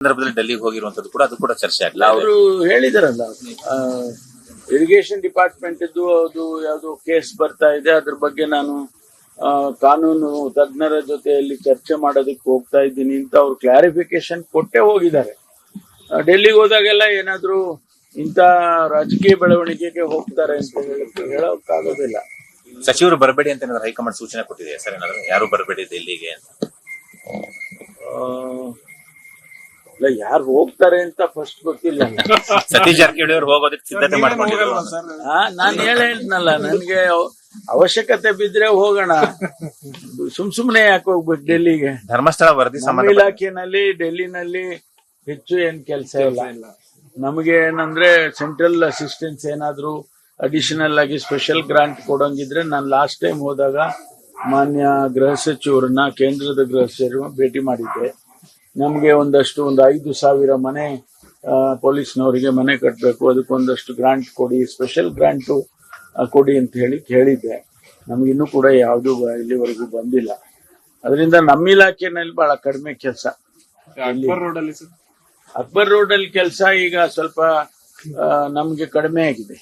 ಸಂದರ್ಭದಲ್ಲಿ ಡೆಲ್ಲಿಗೆ ಹೋಗಿರುವಂತದ್ದು ಕೂಡ ಅದು ಕೂಡ ಚರ್ಚೆ ಆಗ್ತದೆ. ಅವರು ಹೇಳಿದಾರಲ್ಲ, ಇರಿಗೇಷನ್ ಡಿಪಾರ್ಟ್ಮೆಂಟ್ ಇದ್ದು ಅದು ಯಾವ್ದು ಕೇಸ್ ಬರ್ತಾ ಇದೆ, ಅದ್ರ ಬಗ್ಗೆ ನಾನು ಕಾನೂನು ತಜ್ಞರ ಜೊತೆಯಲ್ಲಿ ಚರ್ಚೆ ಮಾಡೋದಕ್ಕೆ ಹೋಗ್ತಾ ಇದ್ದೀನಿ ಅಂತ ಅವ್ರು ಕ್ಲಾರಿಫಿಕೇಶನ್ ಕೊಟ್ಟೆ ಹೋಗಿದ್ದಾರೆ. ಡೆಲ್ಲಿಗೆ ಹೋದಾಗೆಲ್ಲ ಏನಾದ್ರು ಇಂಥ ರಾಜಕೀಯ ಬೆಳವಣಿಗೆಗೆ ಹೋಗ್ತಾರೆ ಅಂತ ಹೇಳೋಕ್ಕಾಗೋದಿಲ್ಲ. ಸಚಿವರು ಬರಬೇಡಿ ಅಂತ ಏನಾದ್ರು ಹೈಕಮಾಂಡ್ ಸೂಚನೆ ಕೊಟ್ಟಿದೆ ಸರ್? ಏನಾದ್ರು ಯಾರು ಬರಬೇಡಿ ಡೆಲ್ಲಿಗೆ ಅಂತ? ಇಲ್ಲ, ಯಾರು ಹೋಗ್ತಾರೆ ಅಂತ ಫಸ್ಟ್ ಗೊತ್ತಿಲ್ಲ. ಸತೀಶ್ ಜಾರಕಿಹೊಳಿ ಅವರು ಹೋಗೋದಕ್ಕೆ ಸಿದ್ಧತೆ ಮಾಡ್ಕೊಂಡಿದ್ರು. ನಾನು ಹೇಳಿದ್ನಲ್ಲ, ನನ್ಗೆ ಅವಶ್ಯಕತೆ ಬಿದ್ರೆ ಹೋಗೋಣ, ಸುಮ್ನೆ ಯಾಕೆ ಹೋಗ್ಬೇಕು ಡೆಲ್ಲಿಗೆ. ಧರ್ಮಸ್ಥಳ ವರದಿ ನಮ್ಮ ಇಲಾಖೆನಲ್ಲಿ ಡೆಲ್ಲಿನಲ್ಲಿ ಹೆಚ್ಚು ಏನ್ ಕೆಲಸ ಇಲ್ಲ. ನಮಗೆ ಏನಂದ್ರೆ ಸೆಂಟ್ರಲ್ ಅಸಿಸ್ಟೆನ್ಸ್ ಏನಾದ್ರು ಅಡಿಷನಲ್ ಆಗಿ ಸ್ಪೆಷಲ್ ಗ್ರಾಂಟ್ ಕೊಡೋಂಗಿದ್ರೆ, ನಾನು ಲಾಸ್ಟ್ ಟೈಮ್ ಹೋದಾಗ ಮಾನ್ಯ ಗೃಹ ಸಚಿವರನ್ನ, ಕೇಂದ್ರದ ಗೃಹ ಸಚಿವರು ಭೇಟಿ ಮಾಡಿದ್ದೆ. ನಮ್ಗೆ ಒಂದು 5,000 ಮನೆ ಪೊಲೀಸ್ನವರಿಗೆ ಮನೆ ಕಟ್ಟಬೇಕು, ಅದಕ್ಕೊಂದಷ್ಟು ಗ್ರಾಂಟ್ ಕೊಡಿ, ಸ್ಪೆಷಲ್ ಗ್ರಾಂಟು ಕೊಡಿ ಅಂತ ಹೇಳಿದ್ದೆ. ನಮ್ಗಿನ್ನೂ ಕೂಡ ಯಾವುದು ಇಲ್ಲಿವರೆಗೂ ಬಂದಿಲ್ಲ. ಅದರಿಂದ ನಮ್ಮ ಇಲಾಖೆನಲ್ಲಿ ಬಹಳ ಕಡಿಮೆ ಕೆಲಸ. ಅಕ್ಬರ್ ರೋಡ್ ಅಲ್ಲಿ ಕೆಲಸ ಈಗ ಸ್ವಲ್ಪ ನಮ್ಗೆ ಕಡಿಮೆ ಆಗಿದೆ.